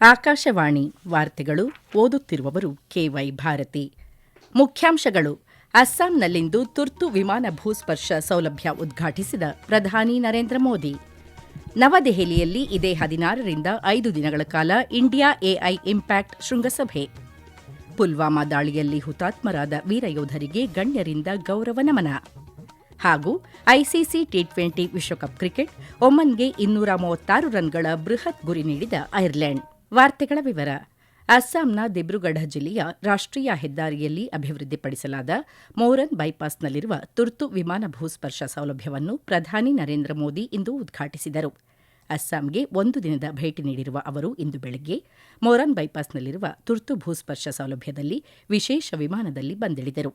ಆಕಾಶವಾಣಿ ವಾರ್ತೆಗಳು ಓದುತ್ತಿರುವವರು ಕೆವೈ ಭಾರತಿ. ಮುಖ್ಯಾಂಶಗಳು. ಅಸ್ಸಾಂನಲ್ಲಿಂದು ತುರ್ತು ವಿಮಾನ ಭೂಸ್ಪರ್ಶ ಸೌಲಭ್ಯ ಉದ್ಘಾಟಿಸಿದ ಪ್ರಧಾನಿ ನರೇಂದ್ರ ಮೋದಿ. ನವದೆಹಲಿಯಲ್ಲಿ ಇದೇ 16ರಿಂದ 5 ದಿನಗಳ ಕಾಲ ಇಂಡಿಯಾ ಎಐ ಇಂಪ್ಯಾಕ್ಟ್ ಶೃಂಗಸಭೆ. ಪುಲ್ವಾಮಾ ದಾಳಿಯಲ್ಲಿ ಹುತಾತ್ಮರಾದ ವೀರಯೋಧರಿಗೆ ಗಣ್ಯರಿಂದ ಗೌರವ ನಮನ. ಹಾಗೂ ಐಸಿಸಿ ಟಿ20 ವಿಶ್ವಕಪ್ ಕ್ರಿಕೆಟ್, ಒಮನ್ಗೆ 236 ರನ್ಗಳ ಬೃಹತ್ ಗುರಿ ನೀಡಿದ ಐರ್ಲೆಂಡ್. ವಾರ್ತೆಗಳ ವಿವರ. ಅಸ್ಸಾಂನ ದಿಬ್ರುಗಢ ಜಿಲ್ಲೆಯ ರಾಷ್ಟ್ರೀಯ ಹೆದ್ದಾರಿಯಲ್ಲಿ ಅಭಿವೃದ್ಧಿಪಡಿಸಲಾದ ಮೋರನ್ ಬೈಪಾಸ್ನಲ್ಲಿರುವ ತುರ್ತು ವಿಮಾನ ಭೂಸ್ಪರ್ಶ ಸೌಲಭ್ಯವನ್ನು ಪ್ರಧಾನಿ ನರೇಂದ್ರ ಮೋದಿ ಇಂದು ಉದ್ಘಾಟಿಸಿದರು. ಅಸ್ಸಾಂಗೆ 1 ದಿನದ ಭೇಟಿ ನೀಡಿರುವ ಅವರು ಇಂದು ಬೆಳಗ್ಗೆ ಮೋರನ್ ಬೈಪಾಸ್ನಲ್ಲಿರುವ ತುರ್ತು ಭೂಸ್ಪರ್ಶ ಸೌಲಭ್ಯದಲ್ಲಿ ವಿಶೇಷ ವಿಮಾನದಲ್ಲಿ ಬಂದಿಳಿದರು.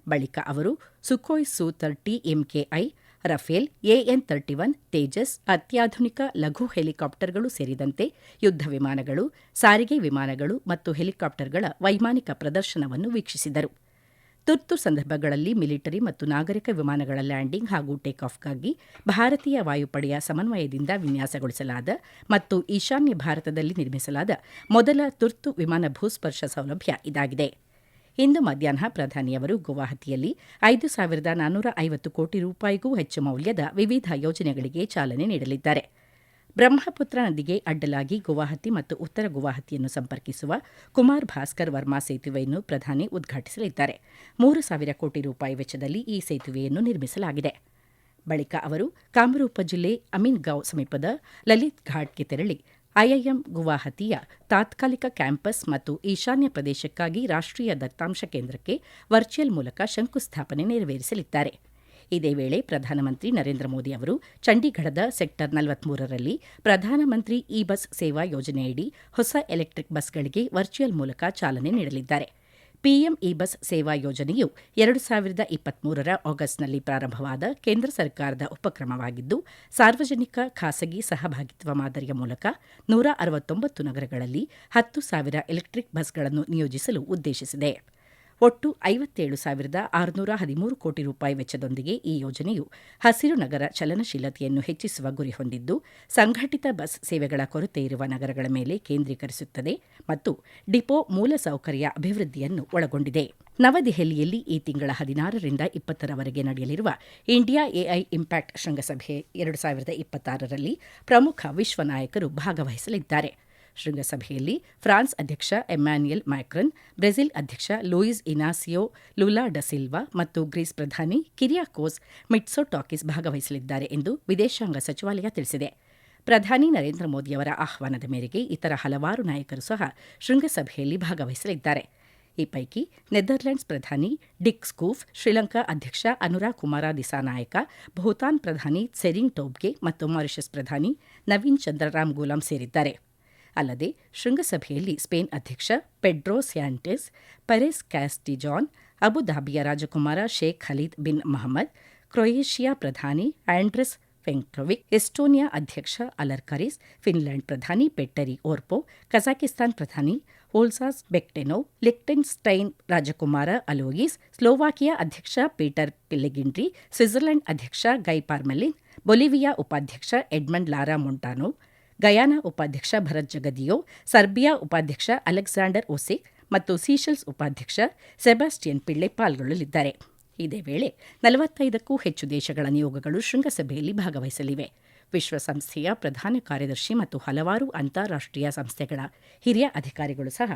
ಬಳಿಕ ಅವರು ಸುಖೋಯ್ ಸು-30 MKI, ರಫೇಲ್, AN-31, ತೇಜಸ್, ಅತ್ಯಾಧುನಿಕ ಲಘು ಹೆಲಿಕಾಪ್ಟರ್ಗಳು ಸೇರಿದಂತೆ ಯುದ್ಧ ವಿಮಾನಗಳು, ಸಾರಿಗೆ ವಿಮಾನಗಳು ಮತ್ತು ಹೆಲಿಕಾಪ್ಟರ್ಗಳ ವೈಮಾನಿಕ ಪ್ರದರ್ಶನವನ್ನು ವೀಕ್ಷಿಸಿದರು. ತುರ್ತು ಸಂದರ್ಭಗಳಲ್ಲಿ ಮಿಲಿಟರಿ ಮತ್ತು ನಾಗರಿಕ ವಿಮಾನಗಳ ಲ್ಯಾಂಡಿಂಗ್ ಹಾಗೂ ಟೇಕಾಫ್ಗಾಗಿ ಭಾರತೀಯ ವಾಯುಪಡೆಯ ಸಮನ್ವಯದಿಂದ ವಿನ್ಯಾಸಗೊಳಿಸಲಾದ ಮತ್ತು ಈಶಾನ್ಯ ಭಾರತದಲ್ಲಿ ನಿರ್ಮಿಸಲಾದ ಮೊದಲ ತುರ್ತು ವಿಮಾನ ಭೂಸ್ಪರ್ಶ ಸೌಲಭ್ಯ ಇದಾಗಿದೆ. ಇಂದು ಮಧ್ಯಾಹ್ನ ಪ್ರಧಾನಿಯವರು ಗುವಾಹತಿಯಲ್ಲಿ 5,450 ಕೋಟಿ ರೂಪಾಯಿಗೂ ಹೆಚ್ಚು ಮೌಲ್ಯದ ವಿವಿಧ ಯೋಜನೆಗಳಿಗೆ ಚಾಲನೆ ನೀಡಲಿದ್ದಾರೆ. ಬ್ರಹ್ಮಪುತ್ರ ನದಿಗೆ ಅಡ್ಡಲಾಗಿ ಗುವಾಹತಿ ಮತ್ತು ಉತ್ತರ ಗುವಾಹತಿಯನ್ನು ಸಂಪರ್ಕಿಸುವ ಕುಮಾರ್ ಭಾಸ್ಕರ್ ವರ್ಮಾ ಸೇತುವೆಯನ್ನು ಪ್ರಧಾನಿ ಉದ್ಘಾಟಿಸಲಿದ್ದಾರೆ. 3,000 ಕೋಟಿ ರೂಪಾಯಿ ವೆಚ್ಚದಲ್ಲಿ ಈ ಸೇತುವೆಯನ್ನು ನಿರ್ಮಿಸಲಾಗಿದೆ. ಬಳಿಕ ಅವರು ಕಾಮರೂಪ ಜಿಲ್ಲೆ ಅಮೀನ್ಗಾಂವ್ ಸಮೀಪದ ಲಲಿತ್ ಘಾಟ್ಗೆ ತೆರಳಿ ಐಐಎಂ ಗುವಾಹತಿಯ ತಾತ್ಕಾಲಿಕ ಕ್ಯಾಂಪಸ್ ಮತ್ತು ಈಶಾನ್ಯ ಪ್ರದೇಶಕ್ಕಾಗಿ ರಾಷ್ಟ್ರೀಯ ದತ್ತಾಂಶ ಕೇಂದ್ರಕ್ಕೆ ವರ್ಚುವಲ್ ಮೂಲಕ ಶಂಕುಸ್ಥಾಪನೆ ನೆರವೇರಿಸಲಿದ್ದಾರೆ. ಇದೇ ವೇಳೆ ಪ್ರಧಾನಮಂತ್ರಿ ನರೇಂದ್ರ ಮೋದಿ ಅವರು ಚಂಡೀಗಢದ ಸೆಕ್ಟರ್ 43ರಲ್ಲಿ ಪ್ರಧಾನಮಂತ್ರಿ ಇ-ಬಸ್ ಸೇವಾ ಯೋಜನೆಯಡಿ ಹೊಸ ಎಲೆಕ್ಟ್ರಿಕ್ ಬಸ್ಗಳಿಗೆ ವರ್ಚುವಲ್ ಮೂಲಕ ಚಾಲನೆ ನೀಡಲಿದ್ದಾರೆ. ಪಿಎಂ ಇ-ಬಸ್ ಸೇವಾ ಯೋಜನೆಯು 2023ರ ಆಗಸ್ಟ್ನಲ್ಲಿ ಪ್ರಾರಂಭವಾದ ಕೇಂದ್ರ ಸರ್ಕಾರದ ಉಪಕ್ರಮವಾಗಿದ್ದು, ಸಾರ್ವಜನಿಕ ಖಾಸಗಿ ಸಹಭಾಗಿತ್ವ ಮಾದರಿಯ ಮೂಲಕ 169 ನಗರಗಳಲ್ಲಿ 10,000 ಎಲೆಕ್ಟ್ರಿಕ್ ಬಸ್ಗಳನ್ನು ನಿಯೋಜಿಸಲು ಉದ್ದೇಶಿಸಿದೆ. ಒಟ್ಟು 57,613 ಕೋಟಿ ರೂಪಾಯಿ ವೆಚ್ಚದೊಂದಿಗೆ ಈ ಯೋಜನೆಯು ಹಸಿರು ನಗರ ಚಲನಶೀಲತೆಯನ್ನು ಹೆಚ್ಚಿಸುವ ಗುರಿ ಹೊಂದಿದ್ದು, ಸಂಘಟಿತ ಬಸ್ ಸೇವೆಗಳ ಕೊರತೆ ಇರುವ ನಗರಗಳ ಮೇಲೆ ಕೇಂದ್ರೀಕರಿಸುತ್ತದೆ ಮತ್ತು ಡಿಪೋ ಮೂಲಸೌಕರ್ಯ ಅಭಿವೃದ್ಧಿಯನ್ನು ಒಳಗೊಂಡಿದೆ. ನವದೆಹಲಿಯಲ್ಲಿ ಈ ತಿಂಗಳ 16ರಿಂದ 20ರವರೆಗೆ ನಡೆಯಲಿರುವ ಇಂಡಿಯಾ ಎಐ ಇಂಪ್ಯಾಕ್ಟ್ ಶೃಂಗಸಭೆ 2026ರಲ್ಲಿ ಪ್ರಮುಖ ವಿಶ್ವ ನಾಯಕರು ಭಾಗವಹಿಸಲಿದ್ದಾರೆ. ಶೃಂಗಸಭೆಯಲ್ಲಿ ಫ್ರಾನ್ಸ್ ಅಧ್ಯಕ್ಷ ಎಮ್ಯಾನ್ಯುಯಲ್ ಮ್ಯಾಕ್ರನ್, ಬ್ರೆಜಿಲ್ ಅಧ್ಯಕ್ಷ ಲೂಯಿಸ್ ಇನಾಸಿಯೋ ಲುಲಾ ಡ ಸಿಲ್ವಾ ಮತ್ತು ಗ್ರೀಸ್ ಪ್ರಧಾನಿ ಕಿರಿಯಾಕೋಸ್ ಮಿಟ್ಸೋಟಾಕಿಸ್ ಭಾಗವಹಿಸಲಿದ್ದಾರೆ ಎಂದು ವಿದೇಶಾಂಗ ಸಚಿವಾಲಯ ತಿಳಿಸಿದೆ. ಪ್ರಧಾನಿ ನರೇಂದ್ರ ಮೋದಿಯವರ ಆಹ್ವಾನದ ಮೇರೆಗೆ ಇತರ ಹಲವಾರು ನಾಯಕರು ಸಹ ಶೃಂಗಸಭೆಯಲ್ಲಿ ಭಾಗವಹಿಸಲಿದ್ದಾರೆ. ಈ ಪೈಕಿ ನೆದರ್ಲೆಂಡ್ಸ್ ಪ್ರಧಾನಿ ಡಿಕ್ ಸ್ಕೂಫ್, ಶ್ರೀಲಂಕಾ ಅಧ್ಯಕ್ಷ ಅನುರಾ ಕುಮಾರ ದಿಸಾನಾಯಕ, ಭೂತಾನ್ ಪ್ರಧಾನಿ ಸೆರಿಂಗ್ ಟೋಬ್ಗೆ ಮತ್ತು ಮಾರಿಷಸ್ ಪ್ರಧಾನಿ ನವೀನ್ ಚಂದ್ರ ರಾಮ್ ಗೂಲಾಂ ಸೇರಿದ್ದಾರೆ. ಅಲ್ಲದೆ ಶೃಂಗಸಭೆಯಲ್ಲಿ ಸ್ಪೇನ್ ಅಧ್ಯಕ್ಷ ಪೆಡ್ರೋ ಸ್ಯಾಂಟೆಸ್, ಪೆರೆಸ್ ಕ್ಯಾಸ್ಟಿಜಾನ್, ಅಬುಧಾಬಿಯ ರಾಜಕುಮಾರ ಶೇಖ್ ಖಲೀದ್ ಬಿನ್ ಮಹಮ್ಮದ್, ಕ್ರೊಯೇಷಿಯಾ ಪ್ರಧಾನಿ ಆಂಡ್ರೆಸ್ ಫೆಂಕ್ಟೊವಿಕ್, ಎಸ್ಟೋನಿಯಾ ಅಧ್ಯಕ್ಷ ಅಲರ್ ಕರಿಸ್, ಫಿನ್ಲೆಂಡ್ ಪ್ರಧಾನಿ ಪೆಟ್ಟರಿ ಓರ್ಪೋ, ಕಜಾಕಿಸ್ತಾನ್ ಪ್ರಧಾನಿ ಓಲ್ಸಾಸ್ ಬೆಕ್ಟೆನೋವ್, ಲಿಕ್ಟೆನ್ಸ್ಟೈನ್ ರಾಜಕುಮಾರ ಅಲೋಯಿಸ್, ಸ್ಲೋವಾಕಿಯಾ ಅಧ್ಯಕ್ಷ ಪೀಟರ್ ಪಿಲ್ಲೆಗಿಂಡ್ರಿ, ಸ್ವಿಟ್ಜರ್ಲೆಂಡ್ ಅಧ್ಯಕ್ಷ ಗೈ ಪಾರ್ಮೆಲಿನ್, ಬೊಲಿವಿಯಾ ಉಪಾಧ್ಯಕ್ಷ ಎಡ್ಮಂಡ್ ಲಾರಾ ಮೊಂಟಾನೋ, ಗಯಾನಾ ಉಪಾಧ್ಯಕ್ಷ ಭರತ್ ಜಗದಿಯೋ, ಸರ್ಬಿಯಾ ಉಪಾಧ್ಯಕ್ಷ ಅಲೆಕ್ಸಾಂಡರ್ ಒಸಿಕ್ ಮತ್ತು ಸೀಶೆಲ್ಸ್ ಉಪಾಧ್ಯಕ್ಷ ಸೆಬಾಸ್ಟಿಯನ್ ಪಿಳ್ಳೆ ಪಾಲ್ಗೊಳ್ಳಲಿದ್ದಾರೆ. ಇದೇ ವೇಳೆ 45ಕ್ಕೂ ಹೆಚ್ಚು ದೇಶಗಳ ನಿಯೋಗಗಳು ಶೃಂಗಸಭೆಯಲ್ಲಿ ಭಾಗವಹಿಸಲಿವೆ. ವಿಶ್ವಸಂಸ್ಥೆಯ ಪ್ರಧಾನ ಕಾರ್ಯದರ್ಶಿ ಮತ್ತು ಹಲವಾರು ಅಂತಾರಾಷ್ಟ್ರೀಯ ಸಂಸ್ಥೆಗಳ ಹಿರಿಯ ಅಧಿಕಾರಿಗಳು ಸಹ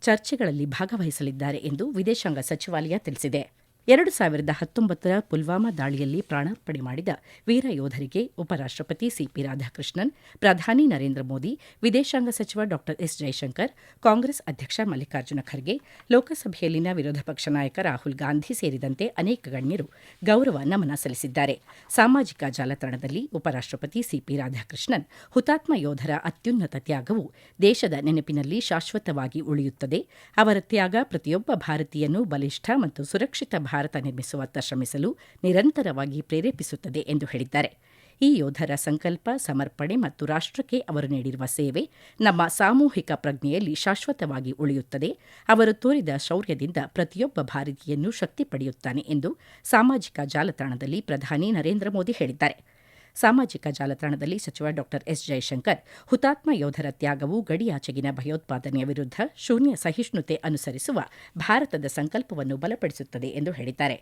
ಚರ್ಚೆಗಳಲ್ಲಿ ಭಾಗವಹಿಸಲಿದ್ದಾರೆ ಎಂದು ವಿದೇಶಾಂಗ ಸಚಿವಾಲಯ ತಿಳಿಸಿದೆ. 2019ರ ಪುಲ್ವಾಮಾ ದಾಳಿಯಲ್ಲಿ ಪ್ರಾಣಾರ್ಪಣೆ ಮಾಡಿದ ವೀರ ಯೋಧರಿಗೆ ಉಪರಾಷ್ಟ್ರಪತಿ ಸಿಪಿ ರಾಧಾಕೃಷ್ಣನ್, ಪ್ರಧಾನಿ ನರೇಂದ್ರ ಮೋದಿ, ವಿದೇಶಾಂಗ ಸಚಿವ ಡಾ ಎಸ್ ಜೈಶಂಕರ್, ಕಾಂಗ್ರೆಸ್ ಅಧ್ಯಕ್ಷ ಮಲ್ಲಿಕಾರ್ಜುನ ಖರ್ಗೆ, ಲೋಕಸಭೆಯಲ್ಲಿನ ವಿರೋಧ ಪಕ್ಷ ನಾಯಕ ರಾಹುಲ್ ಗಾಂಧಿ ಸೇರಿದಂತೆ ಅನೇಕ ಗಣ್ಯರು ಗೌರವ ನಮನ ಸಲ್ಲಿಸಿದ್ದಾರೆ. ಸಾಮಾಜಿಕ ಜಾಲತಾಣದಲ್ಲಿ ಉಪರಾಷ್ಟ್ರಪತಿ ಸಿಪಿ ರಾಧಾಕೃಷ್ಣನ್, ಹುತಾತ್ಮ ಯೋಧರ ಅತ್ಯುನ್ನತ ತ್ಯಾಗವು ದೇಶದ ನೆನಪಿನಲ್ಲಿ ಶಾಶ್ವತವಾಗಿ ಉಳಿಯುತ್ತದೆ. ಅವರ ತ್ಯಾಗ ಪ್ರತಿಯೊಬ್ಬ ಭಾರತೀಯನೂ ಬಲಿಷ್ಠ ಮತ್ತು ಸುರಕ್ಷಿತ ಭಾರತ ನಿರ್ಮಿಸುವತ್ತ ಶ್ರಮಿಸಲು ನಿರಂತರವಾಗಿ ಪ್ರೇರೇಪಿಸುತ್ತದೆ ಎಂದು ಹೇಳಿದ್ದಾರೆ. ಈ ಯೋಧರ ಸಂಕಲ್ಪ, ಸಮರ್ಪಣೆ ಮತ್ತು ರಾಷ್ಟ್ರಕ್ಕೆ ಅವರು ನೀಡಿರುವ ಸೇವೆ ನಮ್ಮ ಸಾಮೂಹಿಕ ಪ್ರಜ್ಞೆಯಲ್ಲಿ ಶಾಶ್ವತವಾಗಿ ಉಳಿಯುತ್ತದೆ. ಅವರು ತೋರಿದ ಶೌರ್ಯದಿಂದ ಪ್ರತಿಯೊಬ್ಬ ಭಾರತೀಯನೂ ಶಕ್ತಿ ಪಡೆಯುತ್ತಾನೆ ಎಂದು ಸಾಮಾಜಿಕ ಜಾಲತಾಣದಲ್ಲಿ ಪ್ರಧಾನಿ ನರೇಂದ್ರ ಮೋದಿ ಹೇಳಿದ್ದಾರೆ. ಸಾಮಾಜಿಕ ಜಾಲತಾಣದಲ್ಲಿ ಸಚಿವ ಡಾ ಎಸ್ ಜಯಶಂಕರ್ ಹುತಾತ್ಮ ಯೋಧರ ತ್ಯಾಗವು ಗಡಿಯಾಚೆಗಿನ ಭಯೋತ್ಪಾದನೆಯ ವಿರುದ್ಧ ಶೂನ್ಯ ಸಹಿಷ್ಣುತೆ ಅನುಸರಿಸುವ ಭಾರತದ ಸಂಕಲ್ಪವನ್ನು ಬಲಪಡಿಸುತ್ತದೆ ಎಂದು ಹೇಳಿದ್ದಾರೆ.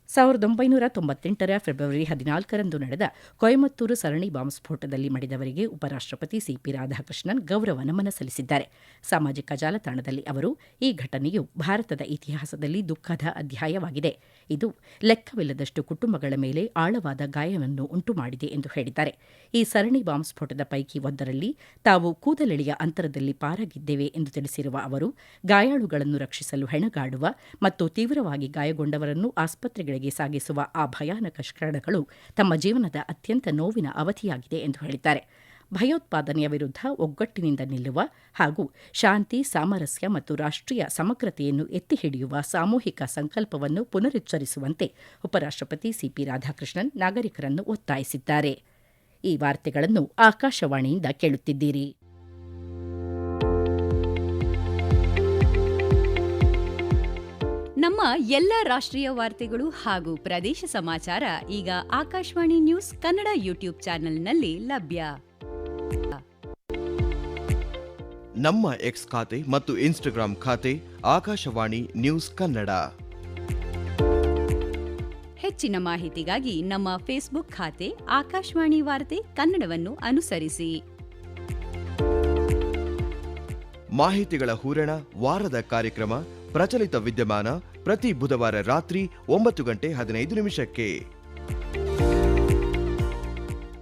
1998ರ ಫೆಬ್ರವರಿ 14ರಂದು ನಡೆದ ಕೊಯಮತ್ತೂರು ಸರಣಿ ಬಾಂಬ್ ಸ್ಫೋಟದಲ್ಲಿ ಮಡಿದವರಿಗೆ ಉಪರಾಷ್ಟಪತಿ ಸಿಪಿ ರಾಧಾಕೃಷ್ಣನ್ ಗೌರವ ನಮನ ಸಲ್ಲಿಸಿದ್ದಾರೆ. ಸಾಮಾಜಿಕ ಜಾಲತಾಣದಲ್ಲಿ ಅವರು, ಈ ಘಟನೆಯು ಭಾರತದ ಇತಿಹಾಸದಲ್ಲಿ ದುಃಖದ ಅಧ್ಯಾಯವಾಗಿದೆ. ಇದು ಲೆಕ್ಕವಿಲ್ಲದಷ್ಟು ಕುಟುಂಬಗಳ ಮೇಲೆ ಆಳವಾದ ಗಾಯವನ್ನು ಉಂಟುಮಾಡಿದೆ ಎಂದು ಹೇಳಿದ್ದಾರೆ. ಈ ಸರಣಿ ಬಾಂಬ್ ಸ್ಫೋಟದ ಪೈಕಿ ಒಂದರಲ್ಲಿ ತಾವು ಕೂದಲೆಳೆಯ ಅಂತರದಲ್ಲಿ ಪಾರಾಗಿದ್ದೇವೆ ಎಂದು ತಿಳಿಸಿರುವ ಅವರು, ಗಾಯಾಳುಗಳನ್ನು ರಕ್ಷಿಸಲು ಹೆಣಗಾಡುವ ಮತ್ತು ತೀವ್ರವಾಗಿ ಗಾಯಗೊಂಡವರನ್ನು ಆಸ್ಪತ್ರೆಗಳಿಗೆ ಸಾಗಿಸುವ ಆ ಭಯಾನಕ ಕ್ಷಣಗಳು ತಮ್ಮ ಜೀವನದ ಅತ್ಯಂತ ನೋವಿನ ಅವಧಿಯಾಗಿದೆ ಎಂದು ಹೇಳಿದ್ದಾರೆ. ಭಯೋತ್ಪಾದನೆಯ ವಿರುದ್ಧ ಒಗ್ಗಟ್ಟಿನಿಂದ ನಿಲ್ಲುವ ಹಾಗೂ ಶಾಂತಿ, ಸಾಮರಸ್ಯ ಮತ್ತು ರಾಷ್ಟ್ರೀಯ ಸಮಗ್ರತೆಯನ್ನು ಎತ್ತಿ ಹಿಡಿಯುವ ಸಾಮೂಹಿಕ ಸಂಕಲ್ಪವನ್ನು ಪುನರುಚ್ಚರಿಸುವಂತೆ ಉಪರಾಷ್ಟಪತಿ ಸಿಪಿ ರಾಧಾಕೃಷ್ಣನ್ ನಾಗರಿಕರನ್ನು ಒತ್ತಾಯಿಸಿದ್ದಾರೆ. ಈ ವಾರ್ತೆಗಳನ್ನು ಆಕಾಶವಾಣಿಯಿಂದ ಕೇಳುತ್ತಿದ್ದೀರಿ. ನಮ್ಮ ಎಲ್ಲ ರಾಷ್ಟ್ರೀಯ ವಾರ್ತೆಗಳು ಹಾಗೂ ಪ್ರದೇಶ ಸಮಾಚಾರ ಈಗ ಆಕಾಶವಾಣಿ ನ್ಯೂಸ್ ಕನ್ನಡ ಯೂಟ್ಯೂಬ್ ಚಾನೆಲ್ನಲ್ಲಿ ಲಭ್ಯ. ನಮ್ಮ ಎಕ್ಸ್ ಖಾತೆ ಮತ್ತು ಇನ್ಸ್ಟಾಗ್ರಾಂ ಖಾತೆ ಆಕಾಶವಾಣಿ ನ್ಯೂಸ್ ಕನ್ನಡ. ಹೆಚ್ಚಿನ ಮಾಹಿತಿಗಾಗಿ ನಮ್ಮ ಫೇಸ್ಬುಕ್ ಖಾತೆ ಆಕಾಶವಾಣಿ ವಾರ್ತೆ ಕನ್ನಡವನ್ನು ಅನುಸರಿಸಿ. ಮಾಹಿತಿಗಳ ಹೂರಣ, ವಾರದ ಕಾರ್ಯಕ್ರಮ, ಪ್ರಚಲಿತ ವಿದ್ಯಮಾನ ಪ್ರತಿ ಬುಧವಾರ ರಾತ್ರಿ 9:15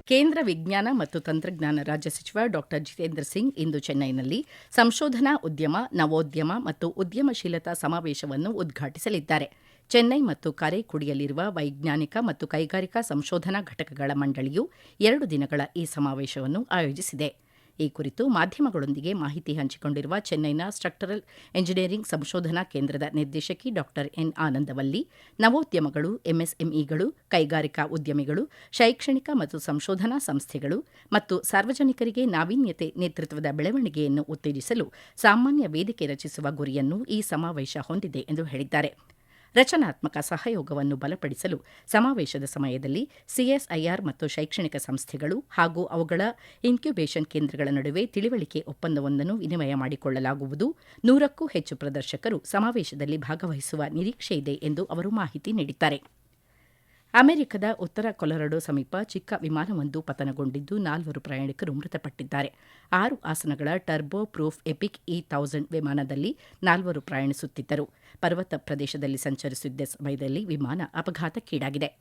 ಕೇಂದ್ರ ವಿಜ್ಞಾನ ಮತ್ತು ತಂತ್ರಜ್ಞಾನ ರಾಜ್ಯ ಸಚಿವ ಡಾ ಜಿತೇಂದ್ರ ಸಿಂಗ್ ಇಂದು ಚೆನ್ನೈನಲ್ಲಿ ಸಂಶೋಧನಾ ಉದ್ಯಮ, ನವೋದ್ಯಮ ಮತ್ತು ಉದ್ಯಮಶೀಲತಾ ಸಮಾವೇಶವನ್ನು ಉದ್ಘಾಟಿಸಲಿದ್ದಾರೆ. ಚೆನ್ನೈ ಮತ್ತು ಕಾರೈಕುಡಿಯಲ್ಲಿರುವ ವೈಜ್ಞಾನಿಕ ಮತ್ತು ಕೈಗಾರಿಕಾ ಸಂಶೋಧನಾ ಘಟಕಗಳ ಮಂಡಳಿಯು 2 ದಿನಗಳ ಈ ಸಮಾವೇಶವನ್ನು ಆಯೋಜಿಸಿದೆ. ಈ ಕುರಿತು ಮಾಧ್ಯಮಗಳೊಂದಿಗೆ ಮಾಹಿತಿ ಹಂಚಿಕೊಂಡಿರುವ ಚೆನ್ನೈನ ಸ್ಟ್ರಕ್ಚರಲ್ ಎಂಜಿನಿಯರಿಂಗ್ ಸಂಶೋಧನಾ ಕೇಂದ್ರದ ನಿರ್ದೇಶಕಿ ಡಾ ಎನ್ ಆನಂದವಲ್ಲಿ, ನವೋದ್ಯಮಗಳು, ಎಂಎಸ್ಎಂಇಗಳು, ಕೈಗಾರಿಕಾ ಉದ್ಯಮಿಗಳು, ಶೈಕ್ಷಣಿಕ ಮತ್ತು ಸಂಶೋಧನಾ ಸಂಸ್ಥೆಗಳು ಮತ್ತು ಸಾರ್ವಜನಿಕರಿಗೆ ನಾವೀನ್ಯತೆ ನೇತೃತ್ವದ ಬೆಳವಣಿಗೆಯನ್ನು ಉತ್ತೇಜಿಸಲು ಸಾಮಾನ್ಯ ವೇದಿಕೆ ರಚಿಸುವ ಗುರಿಯನ್ನು ಈ ಸಮಾವೇಶ ಹೊಂದಿದೆ ಎಂದು ಹೇಳಿದ್ದಾರೆ. ರಚನಾತ್ಮಕ ಸಹಯೋಗವನ್ನು ಬಲಪಡಿಸಲು ಸಮಾವೇಶದ ಸಮಯದಲ್ಲಿ ಸಿಎಸ್ಐಆರ್ ಮತ್ತು ಶೈಕ್ಷಣಿಕ ಸಂಸ್ಥೆಗಳು ಹಾಗೂ ಅವುಗಳ ಇನ್ಕ್ಯುಬೇಷನ್ ಕೇಂದ್ರಗಳ ನಡುವೆ ತಿಳಿವಳಿಕೆ ಒಪ್ಪಂದವೊಂದನ್ನು ವಿನಿಮಯ ಮಾಡಿಕೊಳ್ಳಲಾಗುವುದು. 100ಕ್ಕೂ ಹೆಚ್ಚು ಪ್ರದರ್ಶಕರು ಸಮಾವೇಶದಲ್ಲಿ ಭಾಗವಹಿಸುವ ನಿರೀಕ್ಷೆಯಿದೆ ಎಂದು ಅವರು ಮಾಹಿತಿ ನೀಡಿದ್ದಾರೆ. ಅಮೆರಿಕದ ಉತ್ತರ ಕೊಲೊರಾಡೋ ಸಮೀಪ ಚಿಕ್ಕ ವಿಮಾನವೊಂದು ಪತನಗೊಂಡಿದ್ದು 4 ಪ್ರಯಾಣಿಕರು ಮೃತಪಟ್ಟಿದ್ದಾರೆ. 6 ಆಸನಗಳ ಟರ್ಬೋ ಪ್ರೂಫ್ ಎಪಿಕ್ E1000 ವಿಮಾನದಲ್ಲಿ 4 ಪ್ರಯಾಣಿಸುತ್ತಿದ್ದರು. ಪರ್ವತ ಪ್ರದೇಶದಲ್ಲಿ ಸಂಚರಿಸುತ್ತಿದ್ದ ಸಮಯದಲ್ಲಿ ವಿಮಾನ ಅಪಘಾತಕ್ಕೀಡಾಗಿದೆ.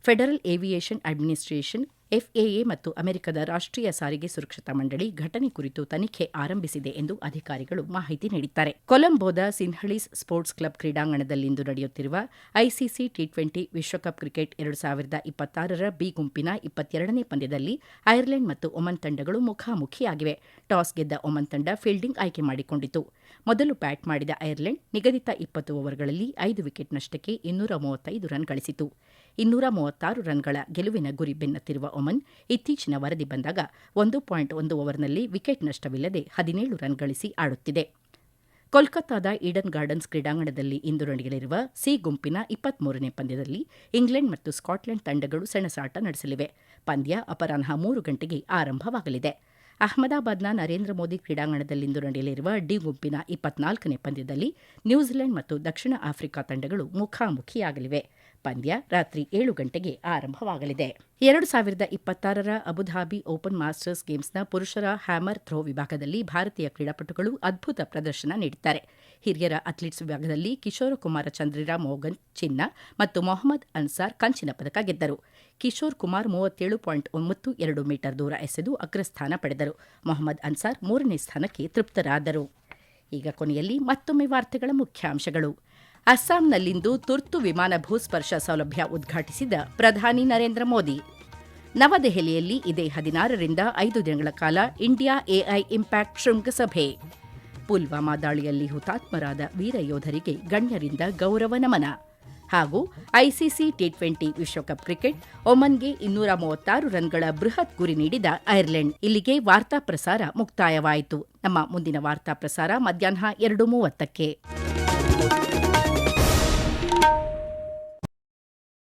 ಫೆಡರಲ್ ಏವಿಯೇಷನ್ ಅಡ್ಮಿನಿಸ್ಟ್ರೇಷನ್ ಎಫ್ಎಎ ಮತ್ತು ಅಮೆರಿಕದ ರಾಷ್ಟ್ರೀಯ ಸಾರಿಗೆ ಸುರಕ್ಷತಾ ಮಂಡಳಿ ಘಟನೆ ಕುರಿತು ತನಿಖೆ ಆರಂಭಿಸಿದೆ ಎಂದು ಅಧಿಕಾರಿಗಳು ಮಾಹಿತಿ ನೀಡಿದ್ದಾರೆ. ಕೊಲಂಬೋದ ಸಿನ್ಹಳೀಸ್ ಸ್ಪೋರ್ಟ್ಸ್ ಕ್ಲಬ್ ಕ್ರೀಡಾಂಗಣದಲ್ಲಿಂದು ನಡೆಯುತ್ತಿರುವ ಐಸಿಸಿ ಟಿ20 ವಿಶ್ವಕಪ್ ಕ್ರಿಕೆಟ್ 2026ರ ಬಿ ಗುಂಪಿನ 22ನೇ ಪಂದ್ಯದಲ್ಲಿ ಐರ್ಲೆಂಡ್ ಮತ್ತು ಒಮನ್ ತಂಡಗಳು ಮುಖಾಮುಖಿಯಾಗಿವೆ. ಟಾಸ್ ಗೆದ್ದ ಒಮನ್ ತಂಡ ಫೀಲ್ಡಿಂಗ್ ಆಯ್ಕೆ ಮಾಡಿಕೊಂಡಿತು. ಮೊದಲು ಬ್ಯಾಟ್ ಮಾಡಿದ ಐರ್ಲೆಂಡ್ ನಿಗದಿತ 20 ಓವರ್ಗಳಲ್ಲಿ 5 ವಿಕೆಟ್ ನಷ್ಟಕ್ಕೆ 235 ರನ್ ಗಳಿಸಿತು. 236 ರನ್ಗಳ ಗೆಲುವಿನ ಗುರಿ ಬೆನ್ನತ್ತಿರುವ ಒಮನ್ ಇತ್ತೀಚಿನ ವರದಿ ಬಂದಾಗ 1.1 ಓವರ್ನಲ್ಲಿ ವಿಕೆಟ್ ನಷ್ಟವಿಲ್ಲದೆ 17 ರನ್ ಗಳಿಸಿ ಆಡುತ್ತಿದೆ. ಕೋಲ್ಕತ್ತಾದ ಈಡನ್ ಗಾರ್ಡನ್ಸ್ ಕ್ರೀಡಾಂಗಣದಲ್ಲಿ ಇಂದು ನಡೆಯಲಿರುವ ಸಿ ಗುಂಪಿನ 23ನೇ ಪಂದ್ಯದಲ್ಲಿ ಇಂಗ್ಲೆಂಡ್ ಮತ್ತು ಸ್ಕಾಟ್ಲೆಂಡ್ ತಂಡಗಳು ಸೆಣಸಾಟ ನಡೆಸಲಿವೆ. ಪಂದ್ಯ ಅಪರಾಹ್ನ 3 ಗಂಟೆಗೆ ಆರಂಭವಾಗಲಿದೆ. ಅಹಮದಾಬಾದ್ನ ನರೇಂದ್ರ ಮೋದಿ ಕ್ರೀಡಾಂಗಣದಲ್ಲಿಂದು ನಡೆಯಲಿರುವ ಡಿ ಗುಂಪಿನ 24ನೇ ಪಂದ್ಯದಲ್ಲಿ ನ್ಯೂಜಿಲೆಂಡ್ ಮತ್ತು ದಕ್ಷಿಣ ಆಫ್ರಿಕಾ ತಂಡಗಳು ಮುಖಾಮುಖಿಯಾಗಲಿವೆ. ಪಂದ್ಯ ರಾತ್ರಿ 7 ಗಂಟೆಗೆ ಆರಂಭವಾಗಲಿದೆ. 2026ರ ಅಬುಧಾಬಿ ಓಪನ್ ಮಾಸ್ಟರ್ಸ್ ಗೇಮ್ಸ್ನ ಪುರುಷರ ಹ್ಯಾಮರ್ ಥ್ರೋ ವಿಭಾಗದಲ್ಲಿ ಭಾರತೀಯ ಕ್ರೀಡಾಪಟುಗಳು ಅದ್ಭುತ ಪ್ರದರ್ಶನ ನೀಡಿದ್ದಾರೆ. ಹಿರಿಯರ ಅಥ್ಲೀಟ್ಸ್ ವಿಭಾಗದಲ್ಲಿ ಕಿಶೋರ್ ಕುಮಾರ ಚಂದ್ರಿರಾ ಮೋಗನ್ ಚಿನ್ನ ಮತ್ತು ಮೊಹಮ್ಮದ್ ಅನ್ಸಾರ್ ಕಂಚಿನ ಪದಕ ಗೆದ್ದರು. ಕಿಶೋರ್ ಕುಮಾರ್ 37.92 ಮೀಟರ್ ದೂರ ಎಸೆದು ಅಗ್ರಸ್ಥಾನ ಪಡೆದರು. ಮೊಹಮ್ಮದ್ ಅನ್ಸಾರ್ 3ನೇ ಸ್ಥಾನಕ್ಕೆ ತೃಪ್ತರಾದರು. ಈಗ ಕೊನೆಯಲ್ಲಿ ಮತ್ತೊಮ್ಮೆ ವಾರ್ತೆಗಳ ಮುಖ್ಯಾಂಶಗಳು. ಅಸ್ಸಾಂನಲ್ಲಿಂದು ತುರ್ತು ವಿಮಾನ ಭೂಸ್ಪರ್ಶ ಸೌಲಭ್ಯ ಉದ್ಘಾಟಿಸಿದ ಪ್ರಧಾನಿ ನರೇಂದ್ರ ಮೋದಿ. ನವದೆಹಲಿಯಲ್ಲಿ ಇದೇ 16ರಿಂದ 5 ದಿನಗಳ ಕಾಲ ಇಂಡಿಯಾ ಎಐ ಇಂಪ್ಯಾಕ್ಟ್ ಶೃಂಗಸಭೆ. ಪುಲ್ವಾಮಾ ದಾಳಿಯಲ್ಲಿ ಹುತಾತ್ಮರಾದ ವೀರ ಯೋಧರಿಗೆ ಗಣ್ಯರಿಂದ ಗೌರವ ನಮನ. ಹಾಗೂ ಐಸಿಸಿ ಟಿ20 ವಿಶ್ವಕಪ್ ಕ್ರಿಕೆಟ್, ಒಮನ್ಗೆ 236 ರನ್ಗಳ ಬೃಹತ್ ಗುರಿ ನೀಡಿದ ಐರ್ಲೆಂಡ್. ಇಲ್ಲಿಗೆ ವಾರ್ತಾ ಪ್ರಸಾರ ಮುಕ್ತಾಯವಾಯಿತು. ನಮ್ಮ ಮುಂದಿನ ವಾರ್ತಾ ಪ್ರಸಾರ ಮಧ್ಯಾಹ್ನ 2:30ಕ್ಕೆ.